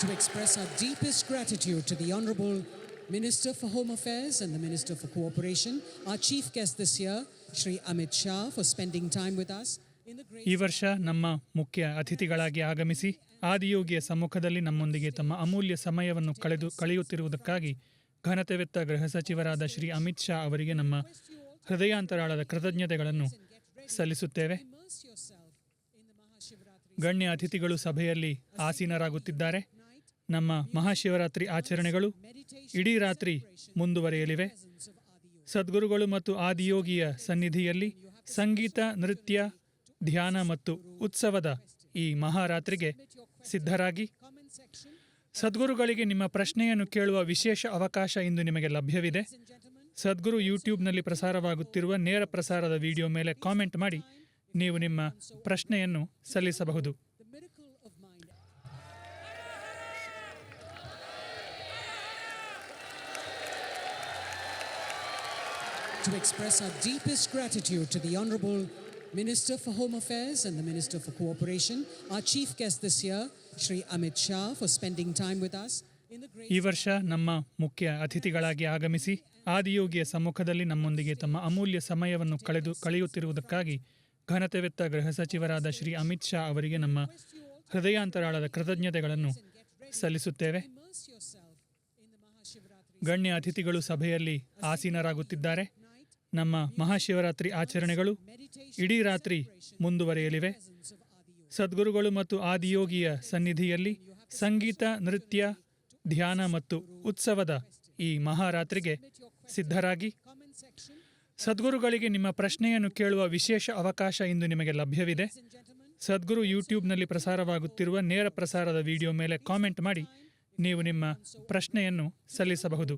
to express our deepest gratitude to the Honourable Minister for Home Affairs and the Minister for Cooperation, our chief guest this year, Shri Amit Shah, for spending time with us. ಈ ವರ್ಷ ನಮ್ಮ ಮುಖ್ಯ ಅತಿಥಿಗಳಾಗಿ ಆಗಮಿಸಿ ಆದಿಯೋಗಿಯ ಸಮ್ಮುಖದಲ್ಲಿ ನಮ್ಮೊಂದಿಗೆ ತಮ್ಮ ಅಮೂಲ್ಯ ಸಮಯವನ್ನು ಕಳೆಯುತ್ತಿರುವುದಕ್ಕಾಗಿ ಘನತೆವೆತ್ತ ಗೃಹ ಸಚಿವರಾದ ಶ್ರೀ ಅಮಿತ್ ಶಾ ಅವರಿಗೆ ನಮ್ಮ ಹೃದಯಾಂತರಾಳದ ಕೃತಜ್ಞತೆಗಳನ್ನು ಸಲ್ಲಿಸುತ್ತೇವೆ. ಗಣ್ಯ ಅತಿಥಿಗಳು ಸಭೆಯಲ್ಲಿ ಆಸೀನರಾಗುತ್ತಿದ್ದಾರೆ. ನಮ್ಮ ಮಹಾಶಿವರಾತ್ರಿ ಆಚರಣೆಗಳು ಇಡೀ ರಾತ್ರಿ ಮುಂದುವರಿಯಲಿವೆ. ಸದ್ಗುರುಗಳು ಮತ್ತು ಆದಿಯೋಗಿಯ ಸನ್ನಿಧಿಯಲ್ಲಿ ಸಂಗೀತ, ನೃತ್ಯ, ಧ್ಯಾನ ಮತ್ತು ಉತ್ಸವದ ಈ ಮಹಾರಾತ್ರಿಗೆ ಸಿದ್ಧರಾಗಿ. ಸದ್ಗುರುಗಳಿಗೆ ನಿಮ್ಮ ಪ್ರಶ್ನೆಯನ್ನು ಕೇಳುವ ವಿಶೇಷ ಅವಕಾಶ ಇಂದು ನಿಮಗೆ ಲಭ್ಯವಿದೆ. ಸದ್ಗುರು ಯೂಟ್ಯೂಬ್ನಲ್ಲಿ ಪ್ರಸಾರವಾಗುತ್ತಿರುವ ನೇರ ಪ್ರಸಾರದ ವಿಡಿಯೋ ಮೇಲೆ ಕಾಮೆಂಟ್ ಮಾಡಿ ನೀವು ನಿಮ್ಮ ಪ್ರಶ್ನೆಯನ್ನು ಸಲ್ಲಿಸಬಹುದು. To express our deepest gratitude to the Honourable Minister for Home Affairs and the Minister for Cooperation, our chief guest this year, Shri Amit Shah, for spending time with us. ಈ ವರ್ಷ ನಮ್ಮ ಮುಖ್ಯ ಅತಿಥಿಗಳಾಗಿ ಆಗಮಿಸಿ ಆದಿಯೋಗಿಯ ಸಮ್ಮುಖದಲ್ಲಿ ನಮ್ಮೊಂದಿಗೆ ತಮ್ಮ ಅಮೂಲ್ಯ ಸಮಯವನ್ನು ಕಳೆಯುತ್ತಿರುವುದಕ್ಕಾಗಿ ಘನತೆವೆತ್ತ ಗೃಹ ಸಚಿವರಾದ ಶ್ರೀ ಅಮಿತ್ ಶಾ ಅವರಿಗೆ ನಮ್ಮ ಹೃದಯಾಂತರಾಳದ ಕೃತಜ್ಞತೆಗಳನ್ನು ಸಲ್ಲಿಸುತ್ತೇವೆ. ಗಣ್ಯ ಅತಿಥಿಗಳು ಸಭೆಯಲ್ಲಿ ಆಸೀನರಾಗುತ್ತಿದ್ದಾರೆ. ನಮ್ಮ ಮಹಾಶಿವರಾತ್ರಿ ಆಚರಣೆಗಳು ಇಡೀ ರಾತ್ರಿ ಮುಂದುವರಿಯಲಿವೆ. ಸದ್ಗುರುಗಳು ಮತ್ತು ಆದಿಯೋಗಿಯ ಸನ್ನಿಧಿಯಲ್ಲಿ ಸಂಗೀತ, ನೃತ್ಯ, ಧ್ಯಾನ ಮತ್ತು ಉತ್ಸವದ ಈ ಮಹಾರಾತ್ರಿಗೆ ಸಿದ್ಧರಾಗಿ. ಸದ್ಗುರುಗಳಿಗೆ ನಿಮ್ಮ ಪ್ರಶ್ನೆಯನ್ನು ಕೇಳುವ ವಿಶೇಷ ಅವಕಾಶ ಇಂದು ನಿಮಗೆ ಲಭ್ಯವಿದೆ. ಸದ್ಗುರು ಯೂಟ್ಯೂಬ್ನಲ್ಲಿ ಪ್ರಸಾರವಾಗುತ್ತಿರುವ ನೇರ ಪ್ರಸಾರದ ವಿಡಿಯೋ ಮೇಲೆ ಕಾಮೆಂಟ್ ಮಾಡಿ ನೀವು ನಿಮ್ಮ ಪ್ರಶ್ನೆಯನ್ನು ಸಲ್ಲಿಸಬಹುದು.